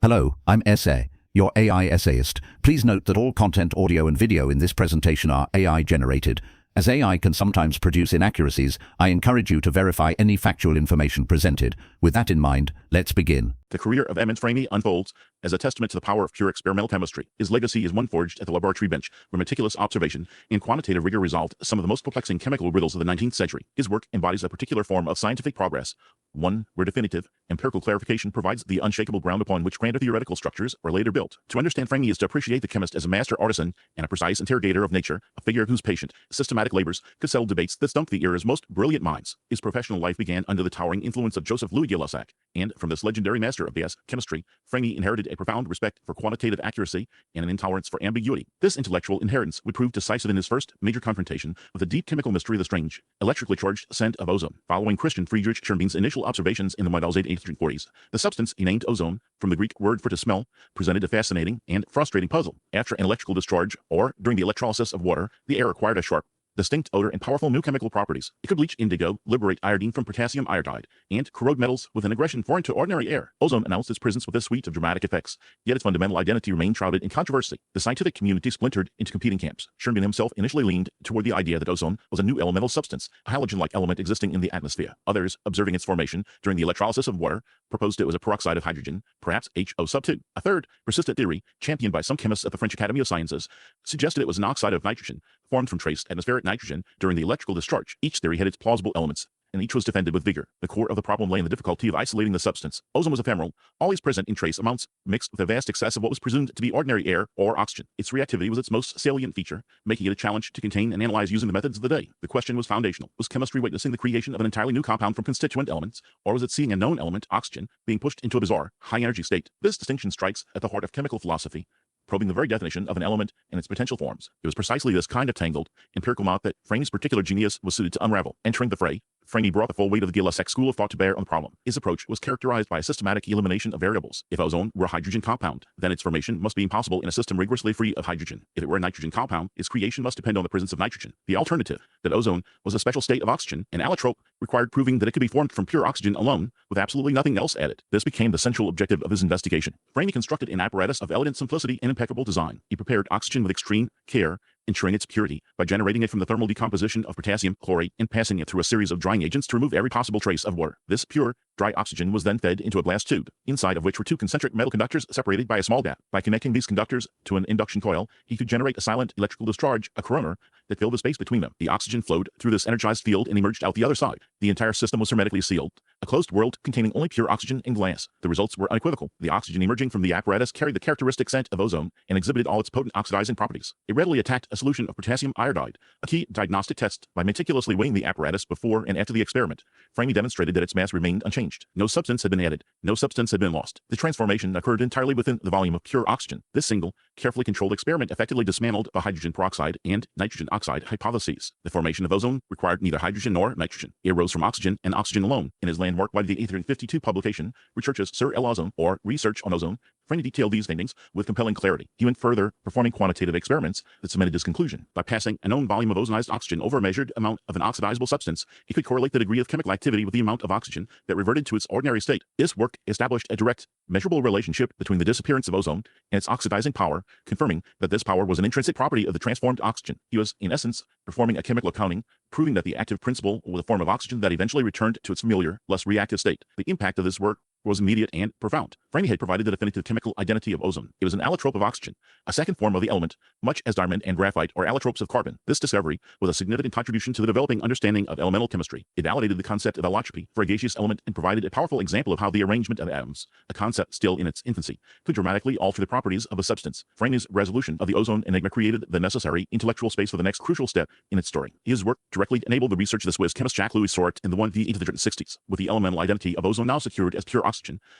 Hello, I'm SA, your AI essayist. Please note that all content, audio and video in this presentation are AI generated. As AI can sometimes produce inaccuracies, I encourage you to verify any factual information presented. With that in mind, let's begin. The career of Edmond Frémy unfolds as a testament to the power of pure experimental chemistry. His legacy is one forged at the laboratory bench, where meticulous observation and quantitative rigor resolved some of the most perplexing chemical riddles of the 19th century. His work embodies a particular form of scientific progress, one where definitive, empirical clarification provides the unshakable ground upon which grander theoretical structures are later built. To understand Frémy is to appreciate the chemist as a master artisan and a precise interrogator of nature, a figure whose patient, systematic labors could settle debates that stumped the era's most brilliant minds. His professional life began under the towering influence of Joseph Louis Gay-Lussac, and from this legendary master of BS chemistry, Frémy inherited a profound respect for quantitative accuracy and an intolerance for ambiguity. This intellectual inheritance would prove decisive in his first major confrontation with the deep chemical mystery of the strange, electrically charged scent of ozone. Following Christian Friedrich Scherming's initial observations in the mid-late 1840s, the substance he named ozone, from the Greek word for to smell, presented a fascinating and frustrating puzzle. After an electrical discharge, or during the electrolysis of water, the air acquired a sharp, distinct odor and powerful new chemical properties. It could bleach indigo, liberate iodine from potassium iodide, and corrode metals with an aggression foreign to ordinary air. Ozone announced its presence with a suite of dramatic effects, yet its fundamental identity remained shrouded in controversy. The scientific community splintered into competing camps. Scherming himself initially leaned toward the idea that ozone was a new elemental substance, a halogen-like element existing in the atmosphere. Others, observing its formation during the electrolysis of water, proposed it was a peroxide of hydrogen, perhaps HO2. A third, persistent theory, championed by some chemists at the French Academy of Sciences, suggested it was an oxide of nitrogen, formed from trace atmospheric nitrogen during the electrical discharge. Each theory had its plausible elements, and each was defended with vigor. The core of the problem lay in the difficulty of isolating the substance. Ozone was ephemeral, always present in trace amounts, mixed with a vast excess of what was presumed to be ordinary air or oxygen. Its reactivity was its most salient feature, making it a challenge to contain and analyze using the methods of the day. The question was foundational. Was chemistry witnessing the creation of an entirely new compound from constituent elements, or was it seeing a known element, oxygen, being pushed into a bizarre, high-energy state? This distinction strikes at the heart of chemical philosophy, probing the very definition of an element and its potential forms. It was precisely this kind of tangled, empirical knot that Frémy's particular genius was suited to unravel. Entering the fray, Frémy brought the full weight of the Gay-Lussac school of thought to bear on the problem. His approach was characterized by a systematic elimination of variables. If ozone were a hydrogen compound, then its formation must be impossible in a system rigorously free of hydrogen. If it were a nitrogen compound, its creation must depend on the presence of nitrogen. The alternative, that ozone was a special state of oxygen, an allotrope, required proving that it could be formed from pure oxygen alone, with absolutely nothing else added. This became the central objective of his investigation. Frémy constructed an apparatus of elegant simplicity and impeccable design. He prepared oxygen with extreme care, ensuring its purity by generating it from the thermal decomposition of potassium chlorate and passing it through a series of drying agents to remove every possible trace of water. This pure, dry oxygen was then fed into a glass tube, inside of which were two concentric metal conductors separated by a small gap. By connecting these conductors to an induction coil, he could generate a silent electrical discharge, a corona, that filled the space between them. The oxygen flowed through this energized field and emerged out the other side. The entire system was hermetically sealed, a closed world containing only pure oxygen and glass. The results were unequivocal. The oxygen emerging from the apparatus carried the characteristic scent of ozone and exhibited all its potent oxidizing properties. It readily attacked a solution of potassium iodide, a key diagnostic test. By meticulously weighing the apparatus before and after the experiment, Frémy demonstrated that its mass remained unchanged. No substance had been added, no substance had been lost. The transformation occurred entirely within the volume of pure oxygen. This single, carefully controlled experiment effectively dismantled the hydrogen peroxide and nitrogen oxide hypotheses. The formation of ozone required neither hydrogen nor nitrogen. It arose from oxygen and oxygen alone. In his landmark by the 1852 publication, Recherches sur l'ozone, or Research on Ozone, Frémy detailed these findings with compelling clarity. He went further, performing quantitative experiments that cemented his conclusion. By passing a known volume of ozonized oxygen over a measured amount of an oxidizable substance, he could correlate the degree of chemical activity with the amount of oxygen that reverted to its ordinary state. This work established a direct, measurable relationship between the disappearance of ozone and its oxidizing power, confirming that this power was an intrinsic property of the transformed oxygen. He was, in essence, performing a chemical accounting, proving that the active principle was a form of oxygen that eventually returned to its familiar, less reactive state. The impact of this work was immediate and profound. Frémy had provided the definitive chemical identity of ozone. It was an allotrope of oxygen, a second form of the element, much as diamond and graphite are allotropes of carbon. This discovery was a significant contribution to the developing understanding of elemental chemistry. It validated the concept of allotropy for a gaseous element and provided a powerful example of how the arrangement of atoms, a concept still in its infancy, could dramatically alter the properties of a substance. Frémy's resolution of the ozone enigma created the necessary intellectual space for the next crucial step in its story. His work directly enabled the research of the Swiss chemist Jacques-Louis Soret in the 1860s. With the elemental identity of ozone now secured as pure oxygen,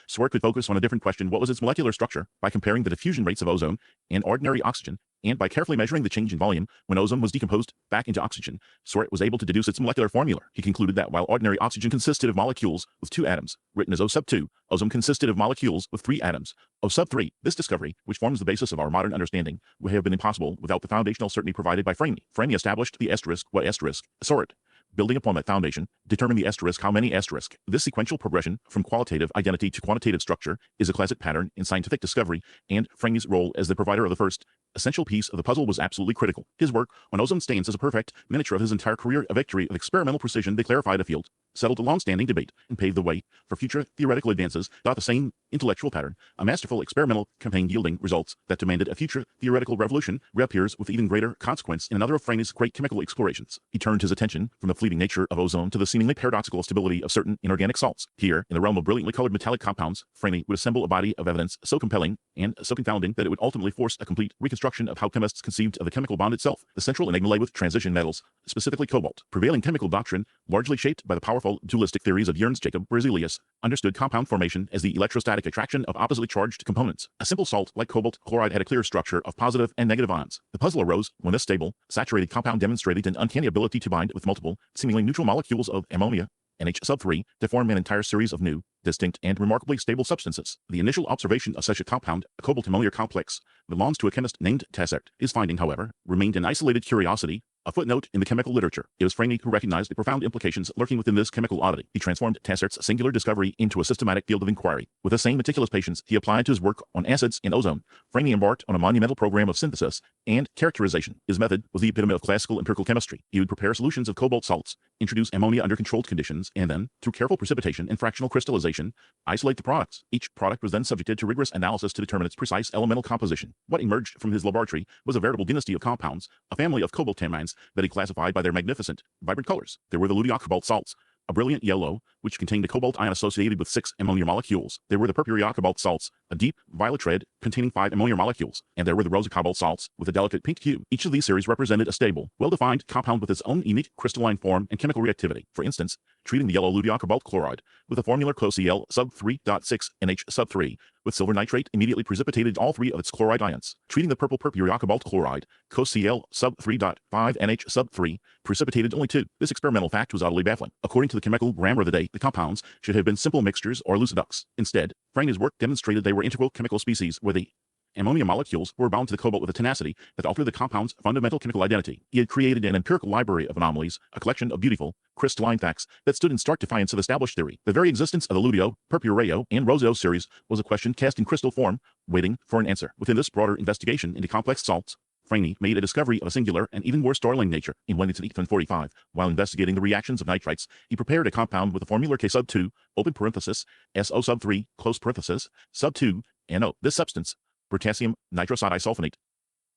Soret could focus on a different question: what was its molecular structure? By comparing the diffusion rates of ozone and ordinary oxygen, and by carefully measuring the change in volume when ozone was decomposed back into oxygen, Soret was able to deduce its molecular formula. He concluded that while ordinary oxygen consisted of molecules with 2 atoms, written as O2, ozone consisted of molecules with 3 atoms, O3. This discovery, which forms the basis of our modern understanding, would have been impossible without the foundational certainty provided by Frémy. Frémy established the *, Soret Building upon that foundation, determine the asterisk how many asterisk. This sequential progression from qualitative identity to quantitative structure is a classic pattern in scientific discovery, and Frémy's role as the provider of the first essential piece of the puzzle was absolutely critical. His work on ozone stands as a perfect miniature of his entire career, a victory of experimental precision that clarified a field, settled a long-standing debate, and paved the way for future theoretical advances. The same intellectual pattern, a masterful experimental campaign yielding results that demanded a future theoretical revolution, reappears with even greater consequence in another of Frémy's great chemical explorations. He turned his attention from the fleeting nature of ozone to the seemingly paradoxical stability of certain inorganic salts. Here, in the realm of brilliantly colored metallic compounds, Frémy would assemble a body of evidence so compelling and so confounding that it would ultimately force a complete reconstruction of how chemists conceived of the chemical bond itself. The central enigma lay with transition metals, specifically cobalt. Prevailing chemical doctrine, largely shaped by the powerful dualistic theories of Ernst Jacob Berzelius, understood compound formation as the electrostatic attraction of oppositely charged components. A simple salt like cobalt chloride had a clear structure of positive and negative ions. The puzzle arose when this stable, saturated compound demonstrated an uncanny ability to bind with multiple, seemingly neutral molecules of ammonia, NH3, to form an entire series of new, distinct, and remarkably stable substances. The initial observation of such a compound, a cobalt-ammonia complex, belongs to a chemist named Tassert. His finding, however, remained an isolated curiosity, a footnote in the chemical literature. It was Frémy who recognized the profound implications lurking within this chemical oddity. He transformed Tassert's singular discovery into a systematic field of inquiry. With the same meticulous patience he applied to his work on acids and ozone, Frémy embarked on a monumental program of synthesis and characterization. His method was the epitome of classical empirical chemistry. He would prepare solutions of cobalt salts, introduce ammonia under controlled conditions, and then, through careful precipitation and fractional crystallization, isolate the products. Each product was then subjected to rigorous analysis to determine its precise elemental composition. What emerged from his laboratory was a veritable dynasty of compounds, a family of cobalt-amines that he classified by their magnificent, vibrant colors. There were the luteocobalt salts, a brilliant yellow, which contained a cobalt ion associated with 6 ammonia molecules. There were the purpureocobalt salts, a deep violet red containing 5 ammonia molecules. And there were the rosacobalt salts, with a delicate pink hue. Each of these series represented a stable, well-defined compound with its own unique crystalline form and chemical reactivity. For instance, treating the yellow luteocobalt chloride with the formula CoCl sub 3.6 NH sub 3 with silver nitrate immediately precipitated all 3 of its chloride ions. Treating the purple purpureocobalt chloride, CoCl sub 3.5 NH sub 3, precipitated only 2. This experimental fact was utterly baffling. According to the chemical grammar of the day, the compounds should have been simple mixtures or loose ducts. Instead, Frémy's work demonstrated they were integral chemical species where the ammonia molecules were bound to the cobalt with a tenacity that altered the compound's fundamental chemical identity. He had created an empirical library of anomalies, a collection of beautiful, crystalline facts that stood in stark defiance of established theory. The very existence of the luteo, purpureo, and roseo series was a question cast in crystal form, waiting for an answer. Within this broader investigation into complex salts, Frémy made a discovery of a singular and even more startling nature. In 1845, while investigating the reactions of nitrites, he prepared a compound with a formula K sub 2, open parenthesis, SO sub 3, close parenthesis, sub 2, NO. This substance, potassium nitrosodisulfonate,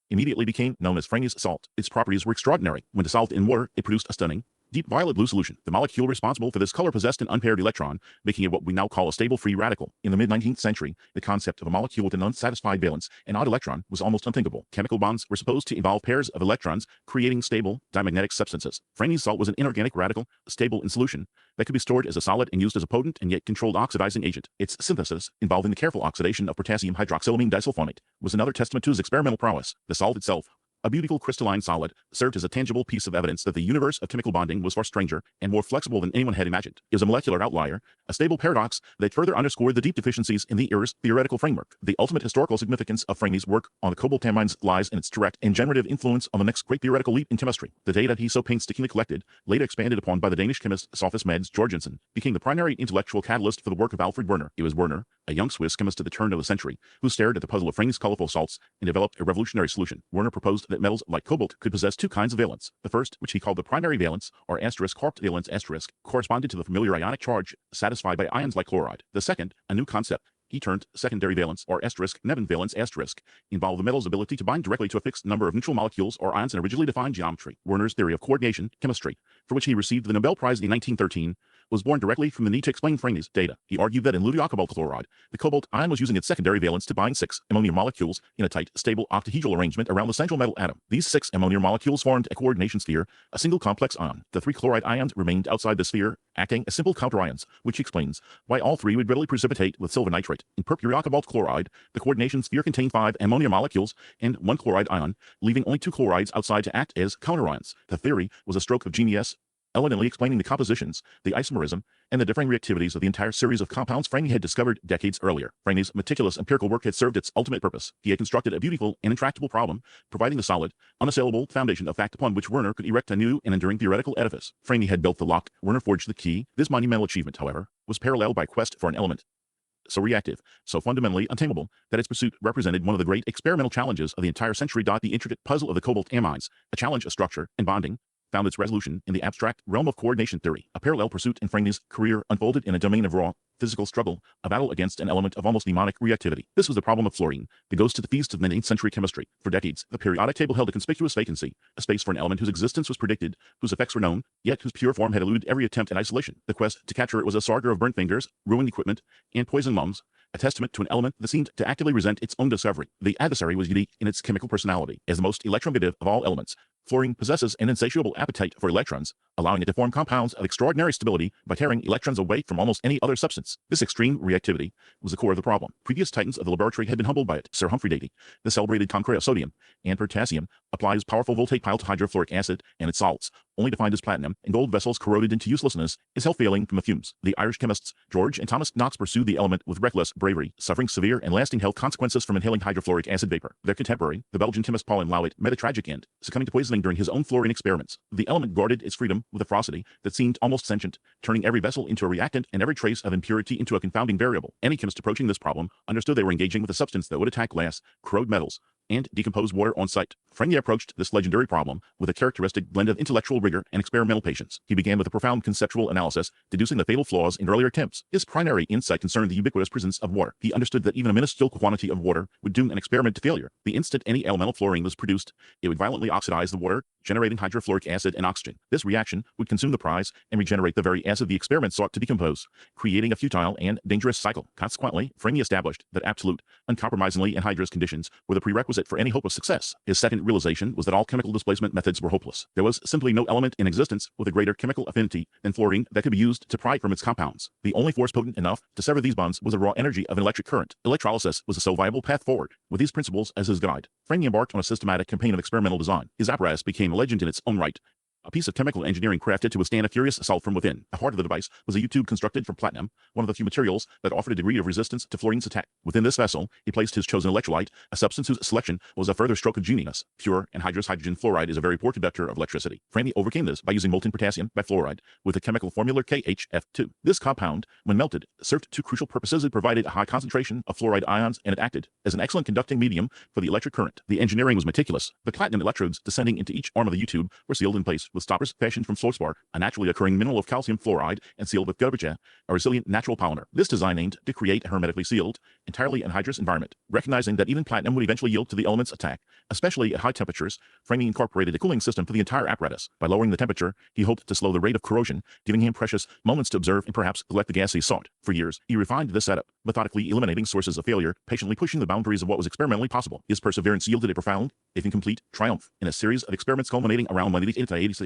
immediately became known as Frémy's salt. Its properties were extraordinary. When dissolved in water, it produced a stunning, deep violet blue solution. The molecule responsible for this color possessed an unpaired electron, making it what we now call a stable free radical. In the mid-19th century, the concept of a molecule with an unsatisfied valence, an odd electron, was almost unthinkable. Chemical bonds were supposed to involve pairs of electrons, creating stable, diamagnetic substances. Frémy's salt was an inorganic radical, stable in solution, that could be stored as a solid and used as a potent and yet controlled oxidizing agent. Its synthesis, involving the careful oxidation of potassium hydroxylamine disulfonate, was another testament to his experimental prowess. The salt itself, a beautiful crystalline solid, served as a tangible piece of evidence that the universe of chemical bonding was far stranger and more flexible than anyone had imagined. It was a molecular outlier, a stable paradox that further underscored the deep deficiencies in the era's theoretical framework. The ultimate historical significance of Frémy's work on the cobalt-amines lies in its direct and generative influence on the next great theoretical leap in chemistry. The data he so painstakingly collected, later expanded upon by the Danish chemist Sophus Mads Jorgensen, became the primary intellectual catalyst for the work of Alfred Werner. It was Werner, a young Swiss chemist at the turn of the century, who stared at the puzzle of Frémy's colorful salts and developed a revolutionary solution. Werner proposed that metals like cobalt could possess 2 kinds of valence. The first, which he called the primary valence, or asterisk quarked valence asterisk, corresponded to the familiar ionic charge satisfied by ions like chloride. The second, a new concept, he termed secondary valence, or asterisk Nevin valence asterisk, involved the metal's ability to bind directly to a fixed number of neutral molecules or ions in a rigidly defined geometry. Werner's theory of coordination, chemistry, for which he received the Nobel Prize in 1913, was born directly from the need to explain Frémy's data. He argued that in luteocobalt chloride, the cobalt ion was using its secondary valence to bind 6 ammonia molecules in a tight, stable octahedral arrangement around the central metal atom. These 6 ammonia molecules formed a coordination sphere, a single complex ion. The 3 chloride ions remained outside the sphere, acting as simple counterions, which explains why all 3 would readily precipitate with silver nitrate. In purpureocobalt chloride, the coordination sphere contained 5 ammonia molecules and 1 chloride ion, leaving only 2 chlorides outside to act as counterions. The theory was a stroke of genius elegantly explaining the compositions, the isomerism, and the differing reactivities of the entire series of compounds Frémy had discovered decades earlier. Frémy's meticulous empirical work had served its ultimate purpose. He had constructed a beautiful and intractable problem, providing the solid, unassailable foundation of fact upon which Werner could erect a new and enduring theoretical edifice. Frémy had built the lock, Werner forged the key. This monumental achievement, however, was paralleled by quest for an element so reactive, so fundamentally untamable, that its pursuit represented one of the great experimental challenges of the entire century. The intricate puzzle of the cobalt amines, a challenge of structure and bonding, found its resolution in the abstract realm of coordination theory. A parallel pursuit in Frémy's career unfolded in a domain of raw, physical struggle, a battle against an element of almost mnemonic reactivity. This was the problem of fluorine, the ghost to the feast of 19th century chemistry. For decades, the periodic table held a conspicuous vacancy, a space for an element whose existence was predicted, whose effects were known, yet whose pure form had eluded every attempt at isolation. The quest to capture it was a saga of burnt fingers, ruined equipment, and poisoned lungs, a testament to an element that seemed to actively resent its own discovery. The adversary was unique in its chemical personality. As the most electronegative of all elements, fluorine possesses an insatiable appetite for electrons, allowing it to form compounds of extraordinary stability by tearing electrons away from almost any other substance. This extreme reactivity was the core of the problem. Previous titans of the laboratory had been humbled by it. Sir Humphrey Davy, the celebrated concrete of sodium and potassium, applies powerful voltaic pile to hydrofluoric acid and its salts, only to find his platinum and gold vessels corroded into uselessness, his health failing from the fumes. The Irish chemists George and Thomas Knox pursued the element with reckless bravery, suffering severe and lasting health consequences from inhaling hydrofluoric acid vapor. Their contemporary, the Belgian chemist Paul Lauwert, met a tragic end, succumbing to poisoning during his own fluorine experiments. The element guarded its freedom with a ferocity that seemed almost sentient, turning every vessel into a reactant and every trace of impurity into a confounding variable. Any chemist approaching this problem understood they were engaging with a substance that would attack glass, corrode metals, and decompose water on sight. Frémy approached this legendary problem with a characteristic blend of intellectual rigor and experimental patience. He began with a profound conceptual analysis, deducing the fatal flaws in earlier attempts. His primary insight concerned the ubiquitous presence of water. He understood that even a minuscule quantity of water would doom an experiment to failure. The instant any elemental fluorine was produced, it would violently oxidize the water, generating hydrofluoric acid and oxygen. This reaction would consume the prize and regenerate the very acid the experiment sought to decompose, creating a futile and dangerous cycle. Consequently, Frémy established that absolute, uncompromisingly anhydrous conditions were the prerequisite for any hope of success. His second realization was that all chemical displacement methods were hopeless. There was simply no element in existence with a greater chemical affinity than fluorine that could be used to pry from its compounds. The only force potent enough to sever these bonds was the raw energy of an electric current. Electrolysis was a sole viable path forward. With these principles as his guide, Frémy embarked on a systematic campaign of experimental design. His apparatus became a legend in its own right, a piece of chemical engineering crafted to withstand a furious assault from within. The heart of the device was a U-tube constructed from platinum, one of the few materials that offered a degree of resistance to fluorine's attack. Within this vessel, he placed his chosen electrolyte, a substance whose selection was a further stroke of genius. Pure anhydrous hydrogen fluoride is a very poor conductor of electricity. Frémy overcame this by using molten potassium bifluoride with the chemical formula KHF2. This compound, when melted, served two crucial purposes. It provided a high concentration of fluoride ions, and it acted as an excellent conducting medium for the electric current. The engineering was meticulous. The platinum electrodes descending into each arm of the U-tube were sealed in place with stoppers fashioned from fluorspar, a naturally occurring mineral of calcium fluoride, and sealed with garbage, a resilient natural polymer. This design aimed to create a hermetically sealed, entirely anhydrous environment. Recognizing that even platinum would eventually yield to the element's attack, especially at high temperatures, Frémy incorporated a cooling system for the entire apparatus. By lowering the temperature, he hoped to slow the rate of corrosion, giving him precious moments to observe and perhaps collect the gas he sought. For years, he refined this setup, methodically eliminating sources of failure, patiently pushing the boundaries of what was experimentally possible. His perseverance yielded a profound, if incomplete, triumph. In a series of experiments culminating around 1986,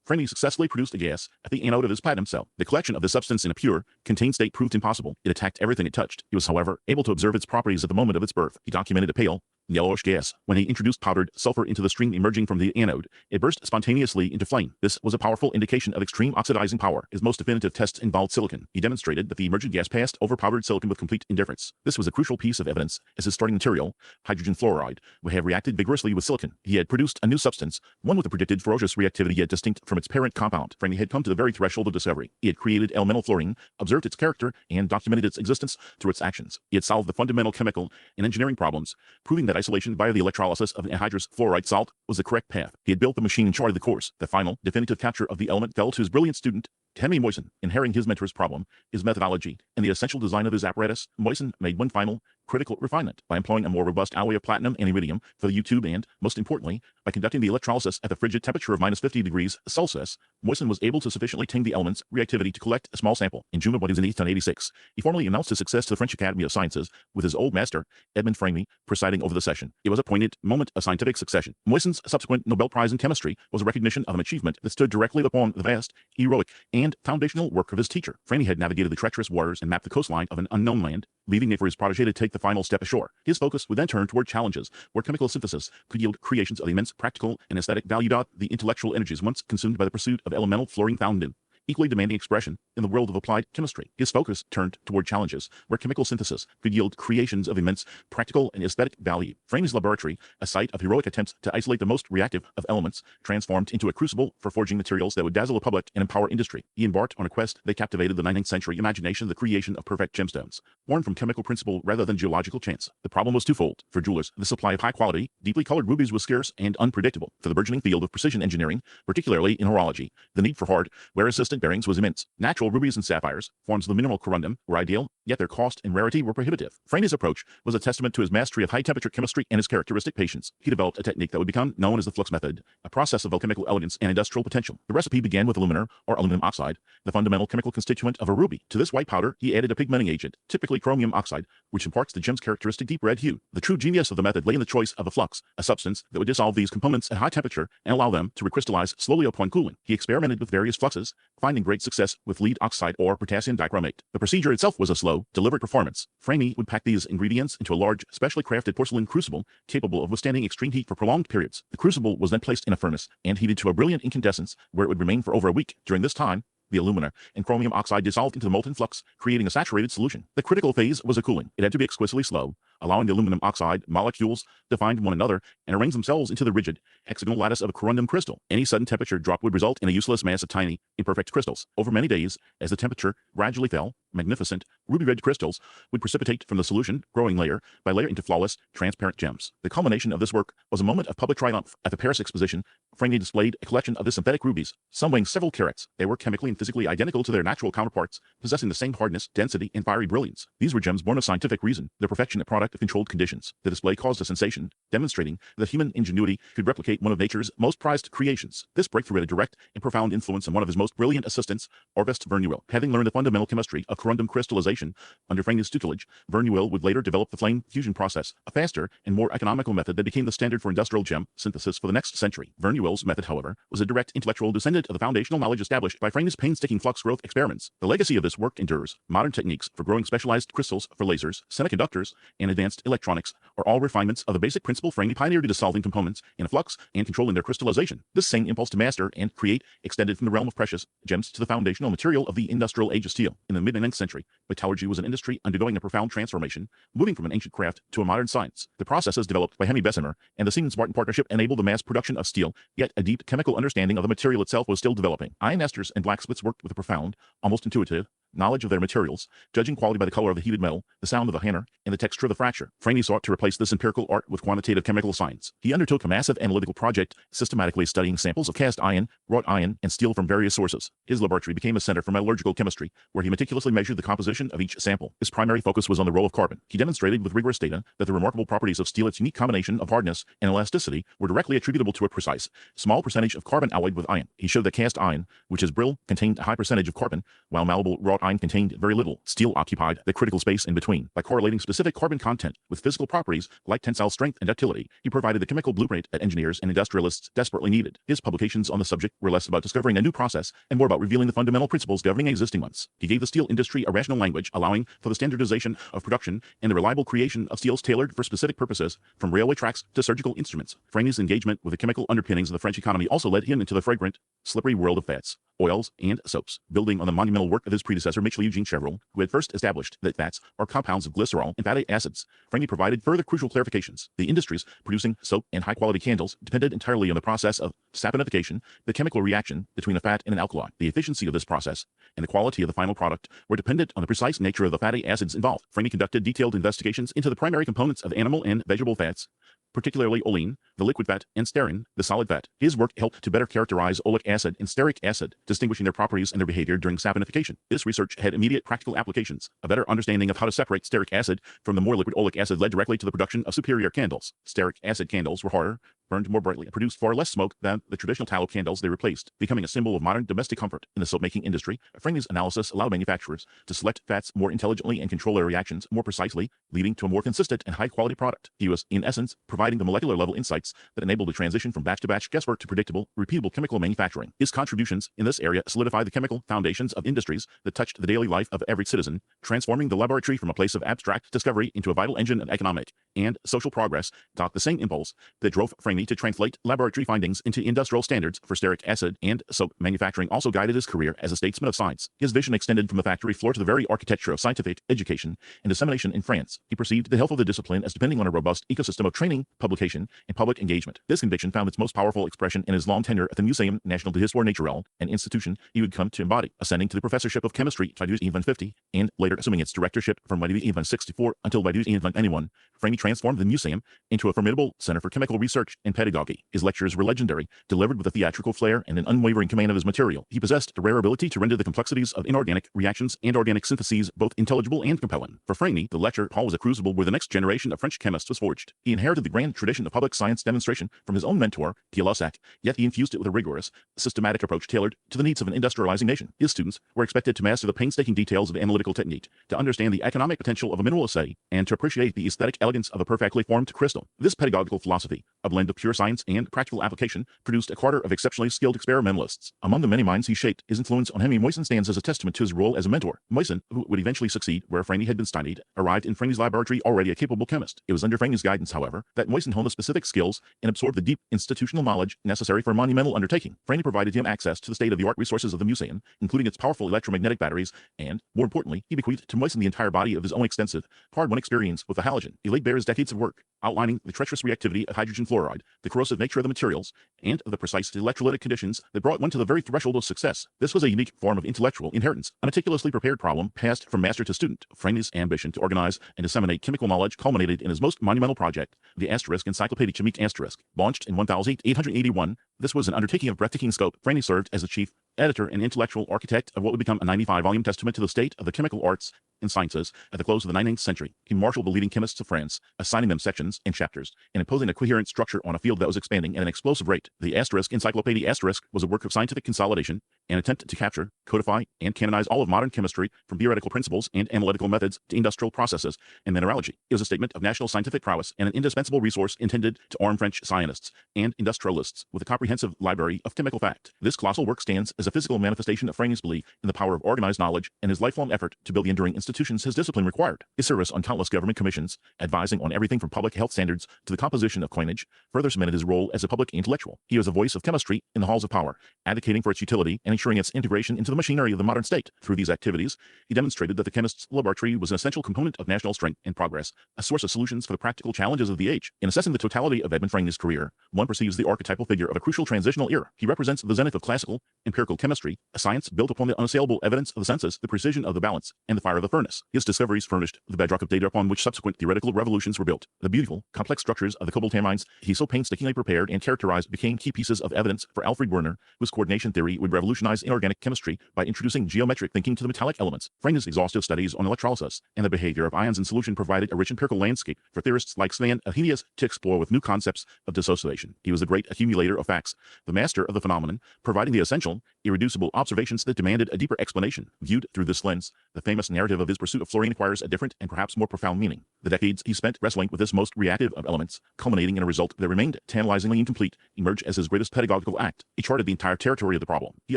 Frémy successfully produced a gas at the anode of his platinum cell. The collection of this substance in a pure, contained state proved impossible. It attacked everything it touched. He was, however, able to observe its properties at the moment of its birth. He documented a pale, yellowish gas. When he introduced powdered sulfur into the stream emerging from the anode, it burst spontaneously into flame. This was a powerful indication of extreme oxidizing power. His most definitive tests involved silicon. He demonstrated that the emergent gas passed over powdered silicon with complete indifference. This was a crucial piece of evidence, as his starting material, hydrogen fluoride, would have reacted vigorously with silicon. He had produced a new substance, one with a predicted ferocious reactivity yet distinct from its parent compound. Frémy had come to the very threshold of discovery. He had created elemental fluorine, observed its character, and documented its existence through its actions. He had solved the fundamental chemical and engineering problems, proving that isolation via the electrolysis of anhydrous fluoride salt was the correct path. He had built the machine and charted the course. The final, definitive capture of the element fell to his brilliant student, Henri Moissan. Inheriting his mentor's problem, his methodology, and the essential design of his apparatus, Moissan made one final, critical refinement by employing a more robust alloy of platinum and iridium for the U-tube and, most importantly, by conducting the electrolysis at the frigid temperature of -50 degrees Celsius. Moissan was able to sufficiently tame the element's reactivity to collect a small sample. In June of 1886, he formally announced his success to the French Academy of Sciences, with his old master, Edmond Frémy, presiding over the session. It was a poignant moment of scientific succession. Moissan's subsequent Nobel Prize in Chemistry was a recognition of an achievement that stood directly upon the vast, heroic, and and foundational work of his teacher. Frémy had navigated the treacherous waters and mapped the coastline of an unknown land, leaving it for his protege to take the final step ashore. His focus would then turn toward challenges where chemical synthesis could yield creations of immense practical and aesthetic value. The intellectual energies once consumed by the pursuit of elemental fluorine found in equally demanding expression in the world of applied chemistry. His focus turned toward challenges where chemical synthesis could yield creations of immense practical and aesthetic value. Frémy's laboratory, a site of heroic attempts to isolate the most reactive of elements, transformed into a crucible for forging materials that would dazzle the public and empower industry. He embarked on a quest that captivated the 19th century imagination, the creation of perfect gemstones, born from chemical principle rather than geological chance. The problem was twofold. For jewelers, the supply of high-quality, deeply colored rubies was scarce and unpredictable. For the burgeoning field of precision engineering, particularly in horology, the need for hardware-assisted bearings was immense. Natural rubies and sapphires, forms of the mineral corundum, were ideal, yet their cost and rarity were prohibitive. Frémy's approach was a testament to his mastery of high-temperature chemistry and his characteristic patience. He developed a technique that would become known as the flux method, a process of alchemical elegance and industrial potential. The recipe began with aluminum or aluminum oxide, the fundamental chemical constituent of a ruby. To this white powder, he added a pigmenting agent, typically chromium oxide, which imparts the gem's characteristic deep red hue. The true genius of the method lay in the choice of a flux, a substance that would dissolve these components at high temperature and allow them to recrystallize slowly upon cooling. He experimented with various fluxes, finding great success with lead oxide or potassium dichromate. The procedure itself was a slow, deliberate performance. Frémy would pack these ingredients into a large, specially crafted porcelain crucible capable of withstanding extreme heat for prolonged periods. The crucible was then placed in a furnace and heated to a brilliant incandescence, where it would remain for over a week. During this time, the alumina and chromium oxide dissolved into the molten flux, creating a saturated solution. The critical phase was a cooling. It had to be exquisitely slow, allowing the aluminum oxide molecules to find one another and arrange themselves into the rigid, hexagonal lattice of a corundum crystal. Any sudden temperature drop would result in a useless mass of tiny, imperfect crystals. Over many days, as the temperature gradually fell, magnificent, ruby-red crystals would precipitate from the solution, growing layer by layer into flawless, transparent gems. The culmination of this work was a moment of public triumph. At the Paris Exposition, Frémy displayed a collection of the synthetic rubies, some weighing several carats. They were chemically and physically identical to their natural counterparts, possessing the same hardness, density, and fiery brilliance. These were gems born of scientific reason, their perfection a product of controlled conditions. The display caused a sensation, demonstrating that human ingenuity could replicate one of nature's most prized creations. This breakthrough had a direct and profound influence on one of his most brilliant assistants, Auguste Vernuel. Having learned the fundamental chemistry of corundum crystallization under Frémy's tutelage, Vernuel would later develop the flame fusion process, a faster and more economical method that became the standard for industrial gem synthesis for the next century. Vernuel's method, however, was a direct intellectual descendant of the foundational knowledge established by Frémy's painstaking flux growth experiments. The legacy of this work endures. Modern techniques for growing specialized crystals for lasers, semiconductors, and advanced electronics are all refinements of the basic principle Frémy pioneered, dissolving components in a flux and controlling their crystallization. This same impulse to master and create extended from the realm of precious gems to the foundational material of the industrial age of steel. In the mid-19th century, metallurgy was an industry undergoing a profound transformation, moving from an ancient craft to a modern science. The processes developed by Henri Moissan and the Siemens-Martin partnership enabled the mass production of steel, yet a deep chemical understanding of the material itself was still developing. Iron masters and blacksmiths worked with a profound, almost intuitive, knowledge of their materials, judging quality by the color of the heated metal, the sound of the hammer, and the texture of the fracture. Frémy sought to replace this empirical art with quantitative chemical science. He undertook a massive analytical project, systematically studying samples of cast iron, wrought iron, and steel from various sources. His laboratory became a center for metallurgical chemistry, where he meticulously measured the composition of each sample. His primary focus was on the role of carbon. He demonstrated with rigorous data that the remarkable properties of steel, its unique combination of hardness and elasticity, were directly attributable to a precise, small percentage of carbon alloyed with iron. He showed that cast iron, which is brittle, contained a high percentage of carbon, while malleable wrought iron contained very little. Steel occupied the critical space in between. By correlating specific carbon content with physical properties like tensile strength and ductility, he provided the chemical blueprint that engineers and industrialists desperately needed. His publications on the subject were less about discovering a new process and more about revealing the fundamental principles governing existing ones. He gave the steel industry a rational language, allowing for the standardization of production and the reliable creation of steels tailored for specific purposes, from railway tracks to surgical instruments. Frémy's engagement with the chemical underpinnings of the French economy also led him into the fragrant, slippery world of fats, oils, and soaps. Building on the monumental work of his predecessor Michel Eugene Chevreul, who had first established that fats are compounds of glycerol and fatty acids, Frémy provided further crucial clarifications. The industries producing soap and high-quality candles depended entirely on the process of saponification, the chemical reaction between a fat and an alkali. The efficiency of this process and the quality of the final product were dependent on the precise nature of the fatty acids involved. Frémy conducted detailed investigations into the primary components of animal and vegetable fats, particularly olein, the liquid fat, and stearin, the solid fat. His work helped to better characterize oleic acid and stearic acid, distinguishing their properties and their behavior during saponification. This research had immediate practical applications. A better understanding of how to separate stearic acid from the more liquid oleic acid led directly to the production of superior candles. Stearic acid candles were harder, burned more brightly and produced far less smoke than the traditional tallow candles they replaced, becoming a symbol of modern domestic comfort. In the soap-making industry, Frémy's analysis allowed manufacturers to select fats more intelligently and control their reactions more precisely, leading to a more consistent and high-quality product. He was, in essence, providing the molecular-level insights that enabled the transition from batch-to-batch guesswork to predictable, repeatable chemical manufacturing. His contributions in this area solidified the chemical foundations of industries that touched the daily life of every citizen, transforming the laboratory from a place of abstract discovery into a vital engine of economic and social progress. The same impulse that drove Frémy to translate laboratory findings into industrial standards for stearic acid and soap manufacturing also guided his career as a statesman of science. His vision extended from the factory floor to the very architecture of scientific education and dissemination in France. He perceived the health of the discipline as depending on a robust ecosystem of training, publication, and public engagement. This conviction found its most powerful expression in his long tenure at the Muséum National d'Histoire Naturelle, an institution he would come to embody, ascending to the professorship of chemistry in 1950 and later assuming its directorship from 1964 until 1991. Frémy transformed the museum into a formidable center for chemical research and pedagogy. His lectures were legendary, delivered with a theatrical flair and an unwavering command of his material. He possessed the rare ability to render the complexities of inorganic reactions and organic syntheses both intelligible and compelling. For Frémy, the lecture hall was a crucible where the next generation of French chemists was forged. He inherited the grand tradition of public science demonstration from his own mentor, Pierre Lassac, yet he infused it with a rigorous, systematic approach tailored to the needs of an industrializing nation. His students were expected to master the painstaking details of analytical technique, to understand the economic potential of a mineral assay, and to appreciate the aesthetic elegance of a perfectly formed crystal. This pedagogical philosophy, a blend of pure science and practical application, produced a cadre of exceptionally skilled experimentalists. Among the many minds he shaped, his influence on Henri Moissan stands as a testament to his role as a mentor. Moissan, who would eventually succeed where Frémy had been stymied, arrived in Frémy's laboratory already a capable chemist. It was under Frémy's guidance, however, that Moissan honed the specific skills and absorbed the deep institutional knowledge necessary for a monumental undertaking. Frémy provided him access to the state-of-the-art resources of the museum, including its powerful electromagnetic batteries, and, more importantly, he bequeathed to Moissan the entire body of his own extensive, hard-won experience with the halogen. He laid bare his decades of work, outlining the treacherous reactivity of hydrogen fluoride, the corrosive nature of the materials, and the precise electrolytic conditions that brought one to the very threshold of success. This was a unique form of intellectual inheritance, a meticulously prepared problem passed from master to student. Frémy's ambition to organize and disseminate chemical knowledge culminated in his most monumental project, the Encyclopédie Chimique. Launched in 1881, this was an undertaking of breathtaking scope. Frémy served as the chief editor and intellectual architect of what would become a 95-volume testament to the state of the chemical arts and sciences at the close of the 19th century. He marshaled the leading chemists of France, assigning them sections and chapters, and imposing a coherent structure on a field that was expanding at an explosive rate. The Encyclopédie was a work of scientific consolidation, an attempt to capture, codify, and canonize all of modern chemistry from theoretical principles and analytical methods to industrial processes and mineralogy. It was a statement of national scientific prowess and an indispensable resource intended to arm French scientists and industrialists with a comprehensive library of chemical fact. This colossal work stands as a physical manifestation of Frémy's belief in the power of organized knowledge and his lifelong effort to build the enduring institutions his discipline required. His service on countless government commissions, advising on everything from public health standards to the composition of coinage, further cemented his role as a public intellectual. He was a voice of chemistry in the halls of power, advocating for its utility and ensuring its integration into the machinery of the modern state. Through these activities, he demonstrated that the chemist's laboratory was an essential component of national strength and progress, a source of solutions for the practical challenges of the age. In assessing the totality of Edmond Frémy's career, one perceives the archetypal figure of a crucial transitional era. He represents the zenith of classical, empirical chemistry, a science built upon the unassailable evidence of the senses, the precision of the balance, and the fire of the furnace. His discoveries furnished the bedrock of data upon which subsequent theoretical revolutions were built. The beautiful, complex structures of the cobalt-ammonia he so painstakingly prepared and characterized became key pieces of evidence for Alfred Werner, whose coordination theory would revolutionize inorganic chemistry by introducing geometric thinking to the metallic elements. Frémy's exhaustive studies on electrolysis and the behavior of ions in solution provided a rich empirical landscape for theorists like Sven Arrhenius to explore with new concepts of dissociation. He was a great accumulator of facts, the master of the phenomenon, providing the essential, irreducible observations that demanded a deeper explanation. Viewed through this lens, the famous narrative of his pursuit of fluorine acquires a different and perhaps more profound meaning. The decades he spent wrestling with this most reactive of elements, culminating in a result that remained tantalizingly incomplete, emerged as his greatest pedagogical act. He charted the entire territory of the problem. He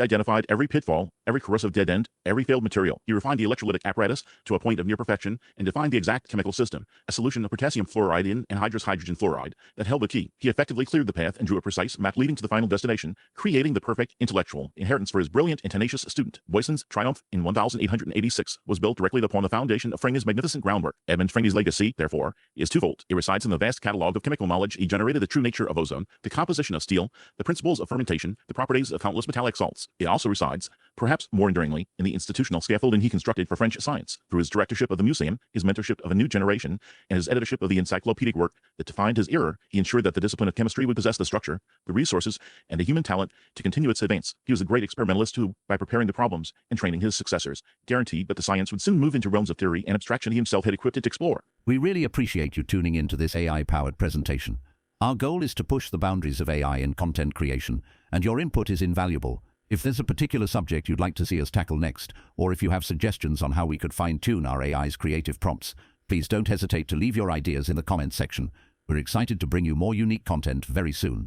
identified every pitfall, every corrosive dead end, every failed material. He refined the electrolytic apparatus to a point of near perfection and defined the exact chemical system, a solution of potassium fluoride in anhydrous hydrogen fluoride that held the key. He effectively cleared the path and drew a precise map leading to the final destination, creating the perfect intellectual inheritance for his brilliant and tenacious student. Moissan's triumph in 1886 was built directly upon the foundation of Frémy's magnificent groundwork. Edmond Frémy's legacy, therefore, is twofold. It resides in the vast catalog of chemical knowledge he generated, the true nature of ozone, the composition of steel, the principles of fermentation, the properties of countless metallic salts. It also resides, perhaps more enduringly, in the institutional scaffolding he constructed for French science. Through his directorship of the museum, his mentorship of a new generation, and his editorship of the encyclopedic work that defined his era, he ensured that the discipline of chemistry would possess the structure, the resources, and the human talent to continue its advance. He was a great experimentalist who, by preparing the problems and training his successors, guaranteed that the science would soon move into realms of theory and abstraction he himself had equipped it to explore. We really appreciate you tuning in to this AI-powered presentation. Our goal is to push the boundaries of AI in content creation, and your input is invaluable. If there's a particular subject you'd like to see us tackle next, or if you have suggestions on how we could fine-tune our AI's creative prompts, please don't hesitate to leave your ideas in the comments section. We're excited to bring you more unique content very soon.